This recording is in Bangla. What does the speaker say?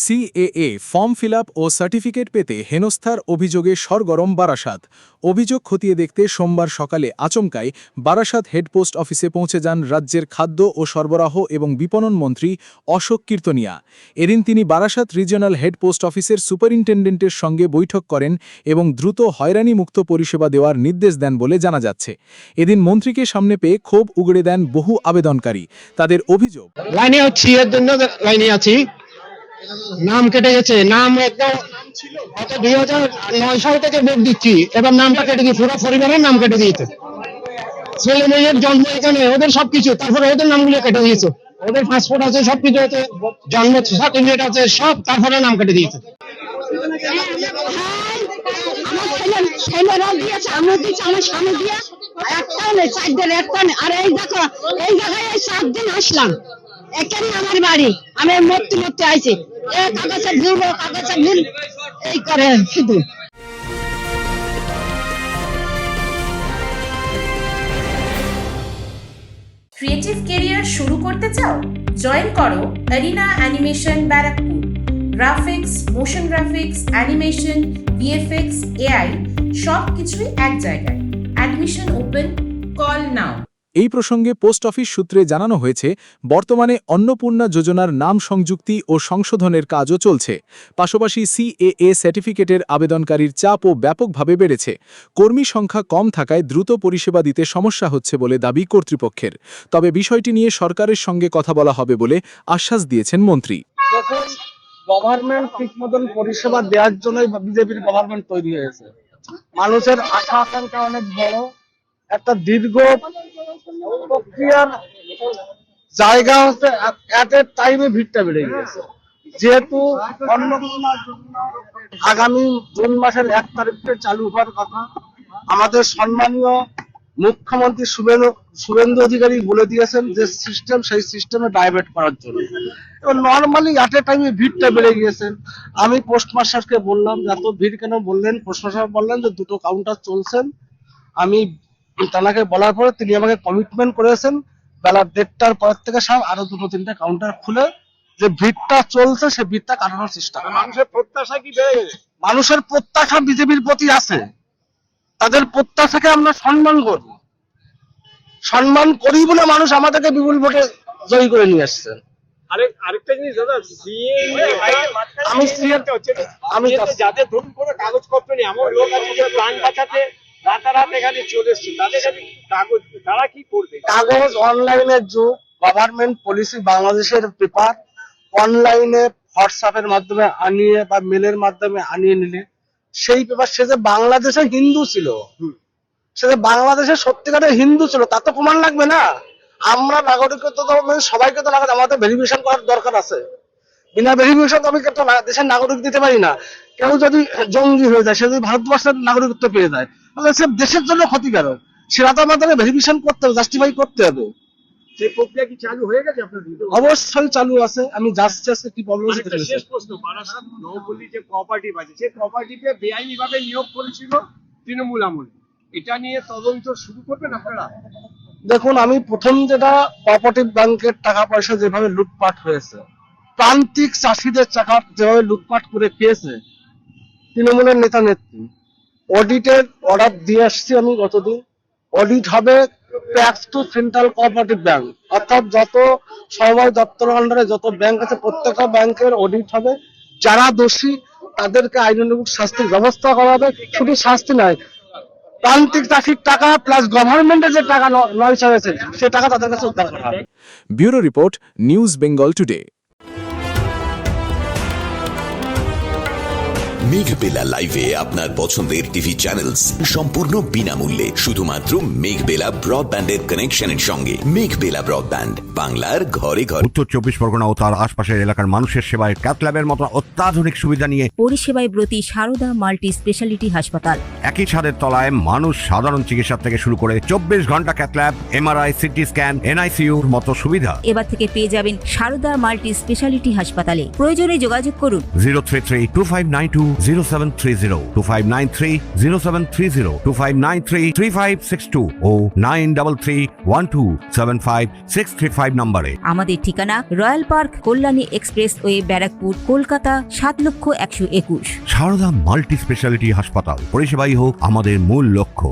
সিএএ ফর্ম ফিল আপ ও সার্টিফিকেট পেতে হেনস্থার অভিযোগে সরগরম বারাসাত। অভিযোগ খতিয়ে দেখতে সোমবার সকালে আচমকাই বারাসাত হেডপোস্ট অফিসে পৌঁছে যান রাজ্যের খাদ্য ও সরবরাহ এবং বিপণন মন্ত্রী অশোক কীর্তনিয়া। এদিন তিনি বারাসাত রিজিওনাল হেডপোস্ট অফিসের সুপারিনটেন্ডেন্টের সঙ্গে বৈঠক করেন এবং দ্রুত হয়রানিমুক্ত পরিষেবা দেওয়ার নির্দেশ দেন বলে জানা যাচ্ছে। এদিন মন্ত্রীকে সামনে পেয়ে ক্ষোভ উগড়ে দেন বহু আবেদনকারী। তাদের অভিযোগ, লাইনে হচ্ছি, এর জন্য লাইনে আছি। নাম কেটে গেছে, নাম একদম 2009 সাল থেকে ভোট দিচ্ছি, এবার নামটা কেটে দিয়ে পুরো পরিবারের নাম কেটে দিয়েছে। ছেলে মেয়ের জন্ম এখানে, ওদের সবকিছু, তারপরে ওদের নামগুলো কেটে দিয়েছে। ওদের পাসপোর্ট আছে, সবকিছু আছে, জন্ম সার্টিফিকেট আছে, সব, তারপরে নাম কেটে দিয়েছে। ছেলেরা দিয়েছে, আমরা দিচ্ছি, আমার স্বামী দিয়ে একটাও নেই, 4 দিন একটা নেই। আর এই দেখো, এই জায়গায় 7 দিন আসলাম, এখানে আমার বাড়ি, আমি মরতে আইছি। কাগজের ভুল এই করে শুধু। ক্রিয়েটিভ ক্যারিয়ার শুরু করতে চাও? জয়েন করো arena animation Barrackpore. Graphics, motion graphics, animation, VFX, AI সব কিছুই এক জায়গায়। Admission open, call now. এই প্রসঙ্গে পোস্ট অফিস সূত্রে জানানো হয়েছে, বর্তমানে অন্নপূর্ণা যোজনার নাম সংযুক্তি ও সংশোধনের কাজও চলছে। পাশাপাশি সিএএ সার্টিফিকেটের আবেদনকারীর চাপও ব্যাপকভাবে বেড়েছে। কর্মী সংখ্যা কম থাকায় দ্রুত পরিষেবা দিতে সমস্যা হচ্ছে বলে দাবি কর্তৃপক্ষের। তবে বিষয়টি নিয়ে সরকারের সঙ্গে কথা বলা হবে বলে আশ্বাস দিয়েছেন মন্ত্রী। গভর্নমেন্ট ঠিক মতন পরিষেবা দেওয়ার জন্যই বিজেপির গভর্নমেন্ট তৈরি হয়েছে। মানুষের আশা আকাঙ্ক্ষা অনেক বড়, একটা দীর্ঘ প্রক্রিয়ার জায়গা হচ্ছে, এট এ টাইমে ভিড়টা বেড়ে গেছে। যেহেতু আগামী জুন মাসের 1 তারিখে চালু হওয়ার কথা, আমাদের সম্মানীয় মুখ্যমন্ত্রী শুভেন্দু অধিকারী বলে দিয়েছেন যে সিস্টেম, সেই সিস্টেমে ডাইভার্ট করার জন্য। এবার নর্মালি এট এ টাইমে ভিড়টা বেড়ে গিয়েছে। আমি পোস্টমাস্টারকে বললাম যে এত ভিড় কেন, বললেন, পোস্টমাস্টার বললেন যে 2টো কাউন্টার চলছেন। আমি তাকে বলার পরে তিনি আমাকে কমিটমেন্ট করেছেন বেলা 1:30টার পর থেকে সব আরো 2-3টা কাউন্টার খুলে যে ভিড়টা চলছে সে ভিড়টা কাটানোর চেষ্টা করে। মানুষের প্রত্যাশা কি বেড়ে গেছে? মানুষের প্রত্যাশা বিজেপির প্রতি আছে, তাদের প্রত্যাশাকে আমরা সম্মান করি। সম্মান করি বলে মানুষ আমাদেরকে বিপুল ভোটে জয়ী করে নিয়ে আসছে। আরেকটা জিনিস দাদা, আমি যাদের ধরুন কোনো কাগজপত্র নেই, এমন লোক আছে যে প্রাণ বাঁচাতে রাতারাত এখানে চলে এসছে, তাদের কাছে কাগজ, তারা কি করবে? কাগজ অনলাইনের যুগ, গভর্নমেন্ট পলিসি, বাংলাদেশের পেপার অনলাইনে হোয়াটসঅ্যাপের মাধ্যমে আনিয়ে বা মেলের মাধ্যমে আনিয়ে নিলে সেই পেপার, সে যে বাংলাদেশে হিন্দু ছিল, সে যে বাংলাদেশের সত্যিকারের হিন্দু ছিল, তা তো প্রমাণ লাগবে না। আমরা নাগরিকত্ব সবাইকে তো লাগাতে, আমাদের ভেরিফিকেশন করার দরকার আছে। বিনা ভেরিফিকেশন আমি একটা দেশের নাগরিক দিতে পারি না। কেউ যদি জঙ্গি হয়ে যায়, সে যদি ভারতবর্ষের নাগরিকত্ব পেয়ে যায়, তাহলে সে দেশের জন্য ক্ষতিকারক। সেটা তো আমাদের ভেরিফিকেশন করতে হবে, জাস্টিফাই করতে হবে। সেই প্রক্রিয়া কি চালু হয়ে গেছে আপনার? অবশ্যই চালু আছে। আমি যাচ্ছি আজকে কি প্রবলেম হচ্ছে। শেষ প্রশ্ন, বারাসাত নৌপল্লী যে কোঅপারেটিভ আছে, সেই কোঅপারেটিভে বেআইনি ভাবে নিয়োগ করেছিল তৃণমূল আমলে, এটা নিয়ে তদন্ত শুরু করবেন আপনারা? দেখুন, আমি প্রথম যেটা, কোঅপারেটিভ ব্যাংকের টাকা পয়সা যেভাবে লুটপাট হয়েছে, প্রান্তিক চাষিদের টাকা যেভাবে লুটপাট করে খেয়েছে তৃণমূলের নেতা নেত্রী, অডিটের অর্ডার দিয়ে আসছি আমি গতদিন। অডিট হবে tax to central cooperative bank, অর্থাৎ যত সমবায় দপ্তর আন্ডারে যত ব্যাংক আছে প্রত্যেকটা ব্যাংকের অডিট হবে। যারা দোষী তাদেরকে আইনানুগ শাস্তির ব্যবস্থা করা হবে। শুধু শাস্তি নয়, প্রান্তিক চাষির টাকা প্লাস গভর্নমেন্টের যে টাকা নয় হয়েছে সে টাকা তাদের কাছে উদ্ধার করা হবে। Bureau report, news Bengal today. Meghbela লাইভে আপনার পছন্দের টিভি চ্যানেলস সম্পূর্ণ বিনামূল্যে, শুধুমাত্র মেঘবেলা ব্রডব্যান্ডের কানেকশনের সঙ্গে। মেঘবেলা ব্রডব্যান্ড, বাংলার ঘরে ঘরে। উত্তর 24 পরগনা ও তার আশপাশের এলাকার মানুষের সেবায় ক্যাথল্যাবের মতো অত্যাধুনিক সুবিধা নিয়ে পরিষেবায় ব্রতী সারদা মাল্টি স্পেশালিটি হাসপাতাল। একই ছাদের তলায় মানুষ সাধারণ চিকিৎসা থেকে শুরু করে 24 ঘন্টা ক্যাথল্যাব, এমআরআই, সিটি স্ক্যান, এনআইসিইউর মতো সুবিধা এবার থেকে পেয়ে যাবেন সারদা মাল্টি স্পেশালিটি হাসপাতালে। প্রয়োজনে যোগাযোগ করুন 0332592 0730 2593 0730 2593 3562 ও 9331275635 নম্বরে। আমাদের ঠিকানা Royal Park Kalyani expressway Barrackpore Kolkata 7,121,000। Sarada multi speciality হাসপাতাল, পরিষেবাই হোক আমাদের মূল লক্ষ্য।